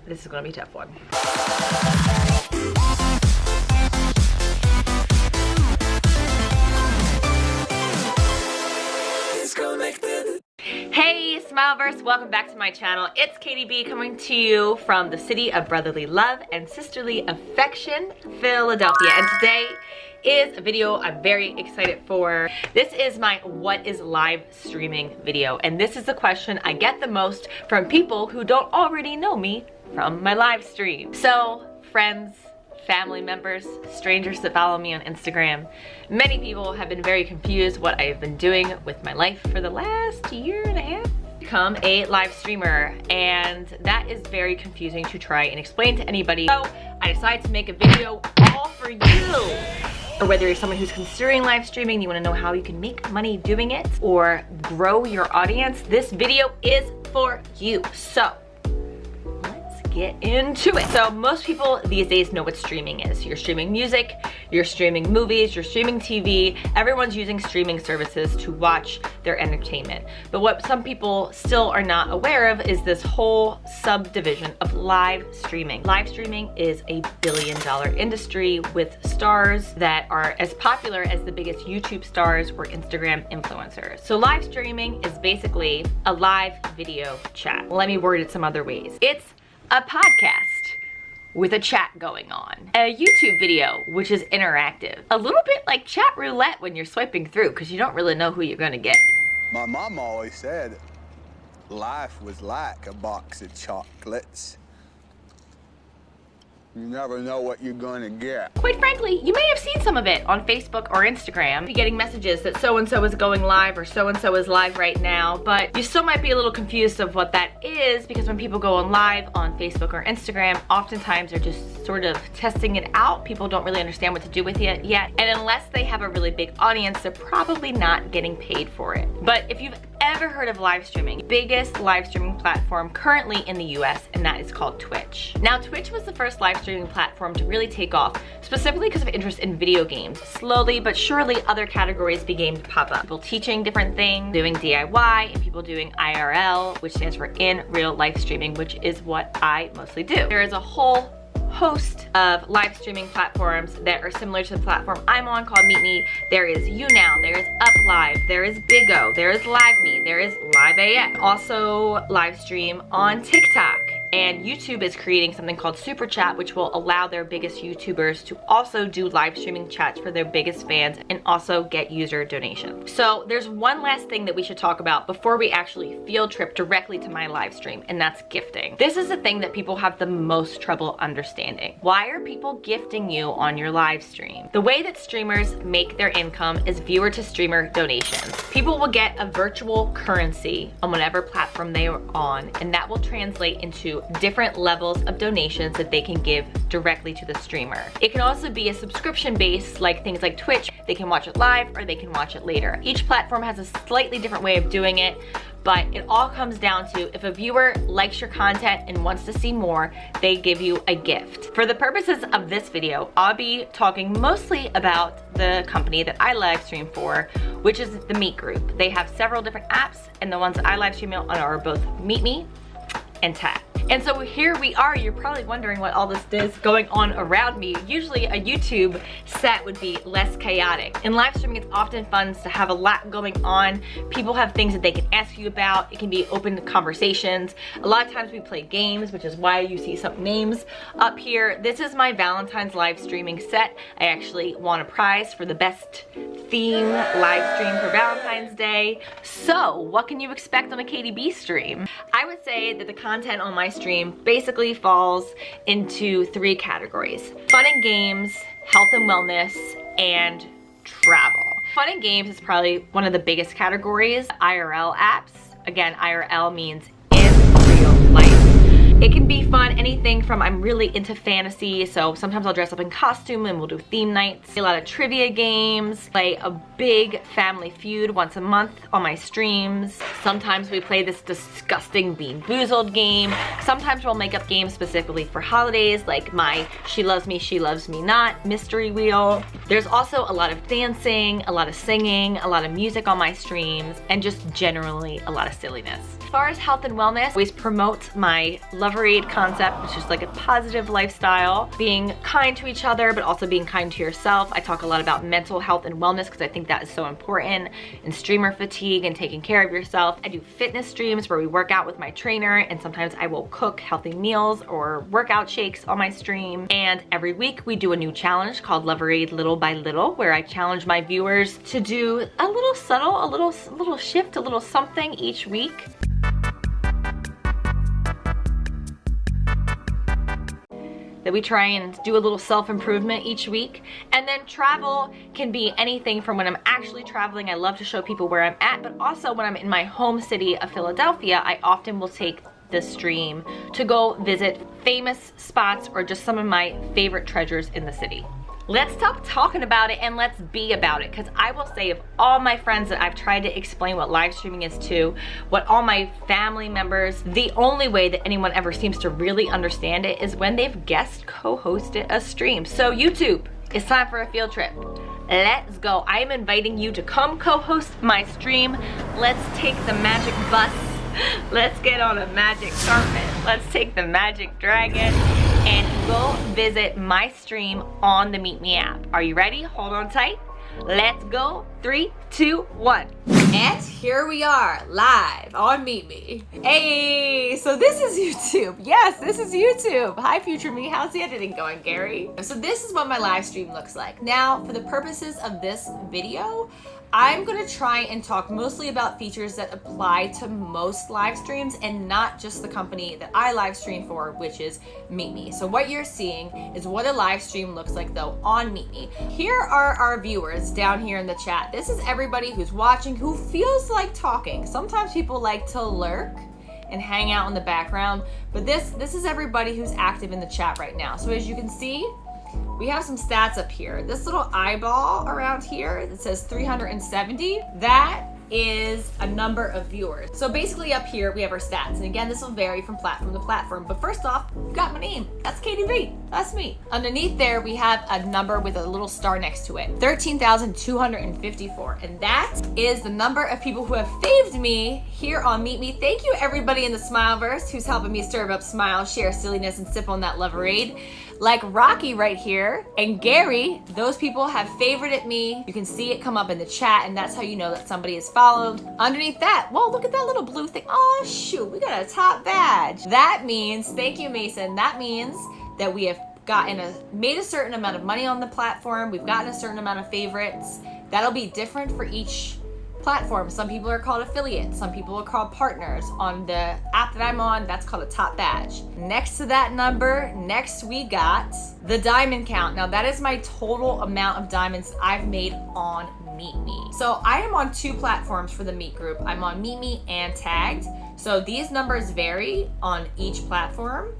this is gonna be a tough one. Hey Smileverse, welcome back to my channel. It's Katy B coming to you from the city of brotherly love and sisterly affection, Philadelphia. And today is a video I'm very excited for. This is my what is live streaming video, and this is the question I get the most from people who don't already know me from my live stream. So friends, family members, strangers that follow me on Instagram, many people have been very confused what I have been doing with my life for the last year and a half. Become a live streamer, and that is very confusing to try and explain to anybody. So I decided to make a video all for you. Or whether you're someone who's considering live streaming, you want to know how you can make money doing it or grow your audience, this video is for you. So get into it. So most people these days know what streaming is. You're streaming music, you're streaming movies, you're streaming TV. Everyone's using streaming services to watch their entertainment. But what some people still are not aware of is this whole subdivision of live streaming. Live streaming is a billion-dollar industry with stars that are as popular as the biggest YouTube stars or Instagram influencers. So live streaming is basically a live video chat. Let me word it some other ways. It's a podcast with a chat going on. A YouTube video, which is interactive. A little bit like chat roulette when you're swiping through, because you don't really know who you're gonna get. My mom always said life was like a box of chocolates. You never know what you're gonna get. Quite frankly, you may have seen some of it on Facebook or Instagram. You're getting messages that so-and-so is going live or so-and-so is live right now, but you still might be a little confused of what that is, because when people go on live on Facebook or Instagram, oftentimes they're just sort of testing it out. People don't really understand what to do with it yet. And unless they have a really big audience, they're probably not getting paid for it. But if you've ever heard of live streaming, biggest live streaming platform currently in the US, and that is called Twitch. Now, Twitch was the first live streaming platform to really take off, specifically because of interest in video games. Slowly but surely, other categories began to pop up. People teaching different things, doing DIY, and people doing IRL, which stands for in real life streaming, which is what I mostly do. There is a whole host of live streaming platforms that are similar to the platform I'm on called MeetMe. There is YouNow, there is UpLive, there is Bigo, there is LiveMe, there is LiveAF. Also live stream on TikTok. And YouTube is creating something called Super Chat, which will allow their biggest YouTubers to also do live streaming chats for their biggest fans and also get user donations. So there's one last thing that we should talk about before we actually field trip directly to my live stream, and that's gifting. This is the thing that people have the most trouble understanding. Why are people gifting you on your live stream? The way that streamers make their income is viewer to streamer donations. People will get a virtual currency on whatever platform they are on, and that will translate into different levels of donations that they can give directly to the streamer. It can also be a subscription base, like things like Twitch. They can watch it live or they can watch it later. Each platform has a slightly different way of doing it, but it all comes down to if a viewer likes your content and wants to see more, they give you a gift. For the purposes of this video, I'll be talking mostly about the company that I live stream for, which is the Meet Group. They have several different apps, and the ones that I live stream on are both MeetMe and Tag. And so here we are. You're probably wondering what all this is going on around me. Usually a YouTube set would be less chaotic. In live streaming, it's often fun to have a lot going on. People have things that they can ask you about. It can be open conversations. A lot of times we play games, which is why you see some names up here. This is my Valentine's live streaming set. I actually won a prize for the best theme live stream for Valentine's Day. So what can you expect on a Katy B stream? I would say that the content on my stream basically falls into three categories: fun and games, health and wellness, and travel. Fun and games is probably one of the biggest categories. IRL apps, again, IRL means in real life. It can be fun, anything from I'm really into fantasy, so sometimes I'll dress up in costume and we'll do theme nights. A lot of trivia games, play a big Family Feud once a month on my streams. Sometimes we play this disgusting Bean Boozled game. Sometimes we'll make up games specifically for holidays, like my She Loves Me Not mystery wheel. There's also a lot of dancing, a lot of singing, a lot of music on my streams, and just generally a lot of silliness. far as health and wellness, I always promote my Loverade concept, which is like a positive lifestyle, being kind to each other, but also being kind to yourself. I talk a lot about mental health and wellness because I think that is so important, and streamer fatigue and taking care of yourself. I do fitness streams where we work out with my trainer, and sometimes I will cook healthy meals or workout shakes on my stream. And every week we do a new challenge called Loverade Little by Little, where I challenge my viewers to do a little subtle, a little shift, a little something each week. That we try and do a little self-improvement each week. And then travel can be anything from when I'm actually traveling. I love to show people where I'm at, but also when I'm in my home city of Philadelphia, I often will take the stream to go visit famous spots or just some of my favorite treasures in the city. Let's stop talking about it and let's be about it, because I will say of all my friends that I've tried to explain what live streaming is to, what all my family members, the only way that anyone ever seems to really understand it is when they've guest co-hosted a stream. So YouTube, it's time for a field trip. Let's go. I am inviting you to come co-host my stream. Let's take the magic bus. Let's get on a magic carpet. Let's take the magic dragon and go visit my stream on the MeetMeApp. Are you ready? Hold on tight. Let's go. 3, 2, 1. And here we are, live on MeetMe. Hey, so this is YouTube. Yes, this is YouTube. Hi, future me. How's the editing going, Gary? So this is what my live stream looks like. Now, for the purposes of this video, I'm gonna try and talk mostly about features that apply to most live streams and not just the company that I live stream for, which is MeetMe. So what you're seeing is what a live stream looks like though on MeetMe. Here are our viewers down here in the chat. This is everybody who's watching, who feels like talking. Sometimes people like to lurk and hang out in the background, but this is everybody who's active in the chat right now. So as you can see, we have some stats up here. This little eyeball around here that says 370, that is a number of viewers. So basically up here we have our stats. And again, this will vary from platform to platform. But first off, you got my name. That's Katy B. That's me. Underneath there, we have a number with a little star next to it. 13,254. And that is the number of people who have faved me here on MeetMe. Thank you everybody in the Smileverse who's helping me stir up smiles, share silliness, and sip on that Loverade. Like Rocky right here and Gary, those people have favorited me. You can see it come up in the chat, and that's how you know that somebody is followed. Underneath that, whoa, look at that little blue thing. Oh shoot, we got a top badge. That means, thank you Mason, that means that we have made a certain amount of money on the platform. We've gotten a certain amount of favorites. That'll be different for each platform. Some people are called affiliates, some people are called partners. On the app that I'm on, that's called a top badge. Next to that number, next we got the diamond count. Now that is my total amount of diamonds I've made on MeetMe. So I am on 2 platforms for the Meet group. I'm on MeetMe and Tagged. So these numbers vary on each platform,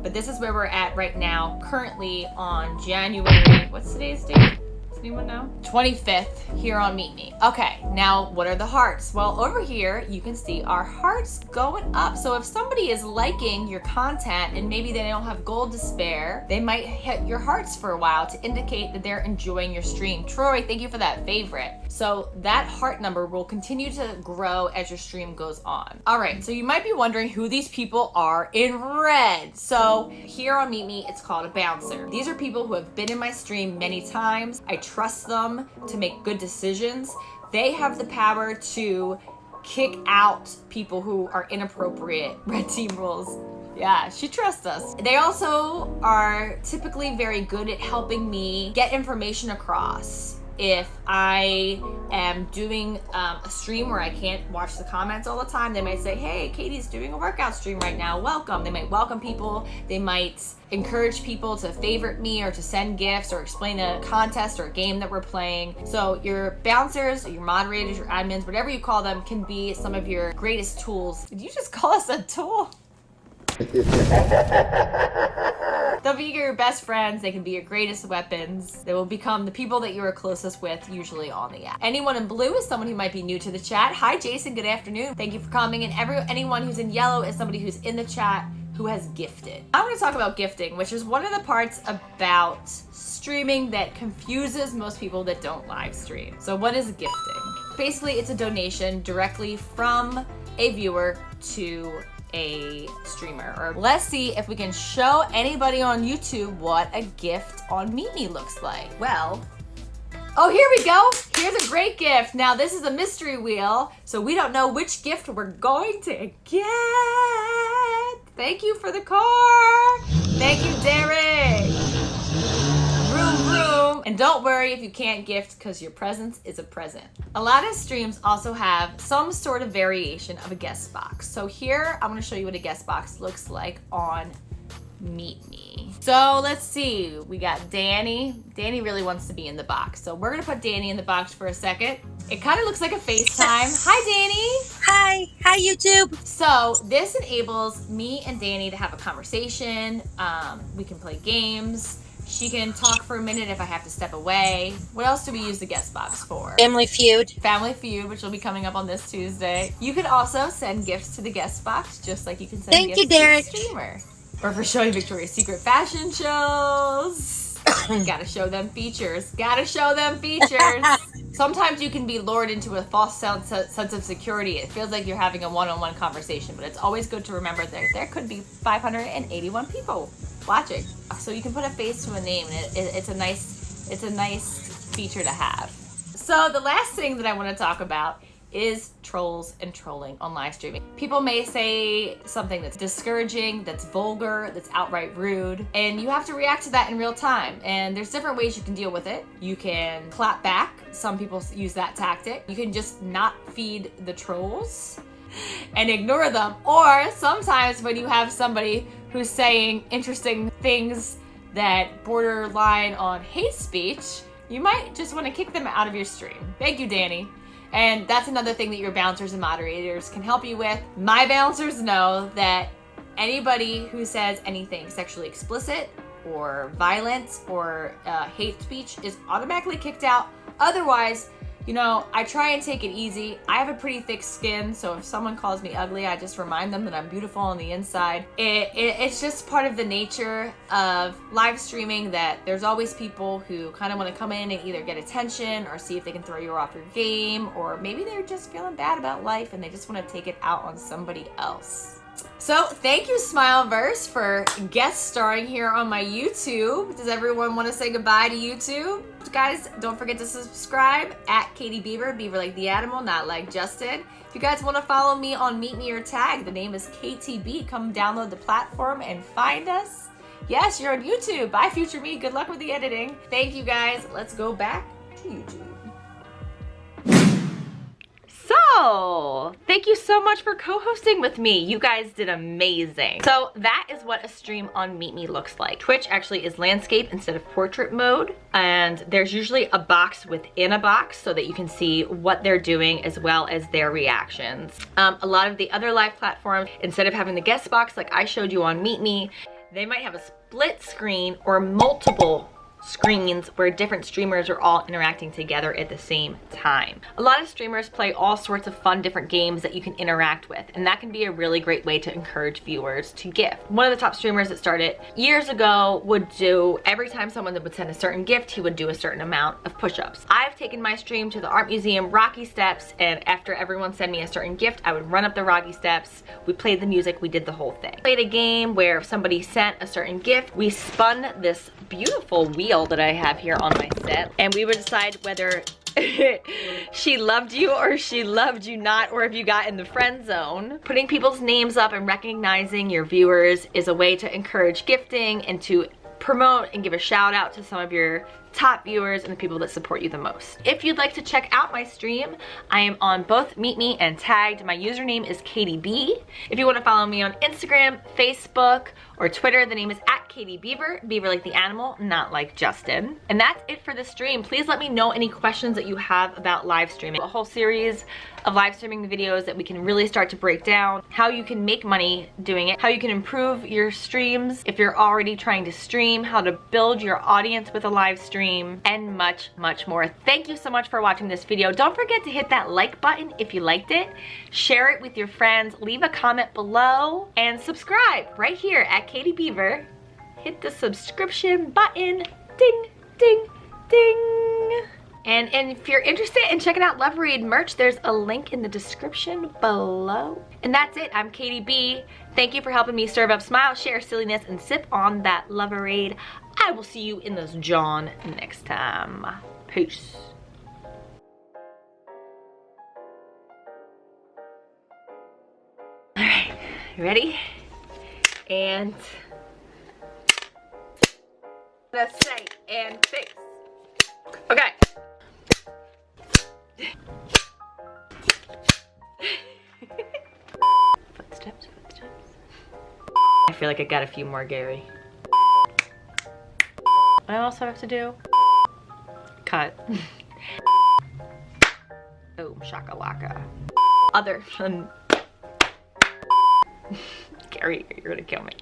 but this is where we're at right now, currently on January, what's today's date? Anyone know? 25th here on MeetMe. Okay, now what are the hearts? Well, over here you can see our hearts going up. So if somebody is liking your content and maybe they don't have gold to spare, they might hit your hearts for a while to indicate that they're enjoying your stream. Troy, thank you for that favorite. So that heart number will continue to grow as your stream goes on. All right, so you might be wondering who these people are in red. So here on MeetMe, it's called a bouncer. These are people who have been in my stream many times. I trust them to make good decisions. They have the power to kick out people who are inappropriate. Red team rules. Yeah, she trusts us. They also are typically very good at helping me get information across. If I am doing a stream where I can't watch the comments all the time, they might say, hey, Katie's doing a workout stream right now, welcome. They might welcome people. They might encourage people to favorite me or to send gifts or explain a contest or a game that we're playing. So your bouncers, your moderators, your admins, whatever you call them, can be some of your greatest tools. Did you just call us a tool? They'll be your best friends. They can be your greatest weapons. They will become the people that you are closest with, usually on the app. Anyone in blue is someone who might be new to the chat. Hi, Jason. Good afternoon. Thank you for coming. And anyone who's in yellow is somebody who's in the chat who has gifted. I want to talk about gifting, which is one of the parts about streaming that confuses most people that don't live stream. So what is gifting? Basically, it's a donation directly from a viewer to a streamer. Or let's see if we can show anybody on YouTube what a gift on MeetMe looks like. Well, oh, here we go. Here's a great gift. Now this is a mystery wheel, so we don't know which gift we're going to get. Thank you for the car. Thank you, Derek. Vroom, vroom. And don't worry if you can't gift, because your presence is a present. A lot of streams also have some sort of variation of a guest box. So here, I'm gonna show you what a guest box looks like on MeetMe. So let's see, we got Danny. Danny really wants to be in the box. So we're gonna put Danny in the box for a second. It kind of looks like a FaceTime. Hi, Danny. Hi YouTube. So this enables me and Danny to have a conversation. We can play games. She can talk for a minute if I have to step away. What else do we use the guest box for? Family Feud. Family Feud, which will be coming up on this Tuesday. You can also send gifts to the guest box, just like you can send gifts to the streamer. Or for showing Victoria's Secret fashion shows. Gotta show them features. Gotta show them features. Sometimes you can be lured into a false sense of security. It feels like you're having a one-on-one conversation, but it's always good to remember that there could be 581 people watching. So you can put a face to a name, and it's a nice feature to have. So the last thing that I want to talk about is trolls and trolling on live streaming. People may say something that's discouraging, that's vulgar, that's outright rude, and you have to react to that in real time. And there's different ways you can deal with it. You can clap back. Some people use that tactic. You can just not feed the trolls and ignore them. Or sometimes when you have somebody who's saying interesting things that borderline on hate speech, you might just want to kick them out of your stream. Thank you, Danny. And that's another thing that your bouncers and moderators can help you with. My bouncers know that anybody who says anything sexually explicit or violent or hate speech is automatically kicked out. Otherwise, you know, I try and take it easy. I have a pretty thick skin, so if someone calls me ugly, I just remind them that I'm beautiful on the inside. It's just part of the nature of live streaming that there's always people who kind of want to come in and either get attention or see if they can throw you off your game, or maybe they're just feeling bad about life and they just want to take it out on somebody else. So thank you, Smileverse, for guest starring here on my YouTube. Does everyone want to say goodbye to YouTube? Guys, don't forget to subscribe at katybeaver, beaver like the animal, not like Justin. If you guys want to follow me on MeetMe or Tag, the name is KTB. Come download the platform and find us. Yes, you're on YouTube. Bye, future me. Good luck with the editing. Thank you, guys. Let's go back to YouTube. So, thank you so much for co-hosting with me. You guys did amazing. So that is what a stream on MeetMe looks like. Twitch actually is landscape instead of portrait mode, and there's usually a box within a box so that you can see what they're doing as well as their reactions. A lot of the other live platforms, instead of having the guest box like I showed you on MeetMe, they might have a split screen or multiple screens where different streamers are all interacting together at the same time. A lot of streamers play all sorts of fun different games that you can interact with, and that can be a really great way to encourage viewers to gift. One of the top streamers that started years ago would do, every time someone would send a certain gift, he would do a certain amount of push-ups. I've taken my stream to the art museum Rocky Steps, and after everyone sent me a certain gift, I would run up the Rocky Steps, we played the music, we did the whole thing. Played a game where if somebody sent a certain gift, we spun this beautiful wheel that I have here on my set, and we would decide whether she loved you or she loved you not, or if you got in the friend zone. Putting people's names up and recognizing your viewers is a way to encourage gifting and to promote and give a shout out to some of your top viewers and the people that support you the most. If you'd like to check out my stream, I am on both MeetMe and Tagged. My username is KatyB. If you want to follow me on Instagram, Facebook, or Twitter, the name is @katybeaver, beaver like the animal, not like Justin. And that's it for the stream. Please let me know any questions that you have about live streaming. A whole series of live streaming videos that we can really start to break down how you can make money doing it, how you can improve your streams if you're already trying to stream, how to build your audience with a live stream, and much, much more. Thank you so much for watching this video. Don't forget to hit that like button if you liked it, share it with your friends, leave a comment below, and subscribe right here at katybeaver. Hit the subscription button. Ding, ding, ding. And if you're interested in checking out Loverade merch, there's a link in the description below. And that's it. I'm Katy B. Thank you for helping me serve up smile, share silliness, and sip on that Loverade. I will see you in those John next time. Peace. All right, ready? And let's say and fix. Okay. Footsteps, footsteps. I feel like I got a few more, Gary. I also have to do cut. Boom, shakalaka. Other than Gary, you're gonna kill me.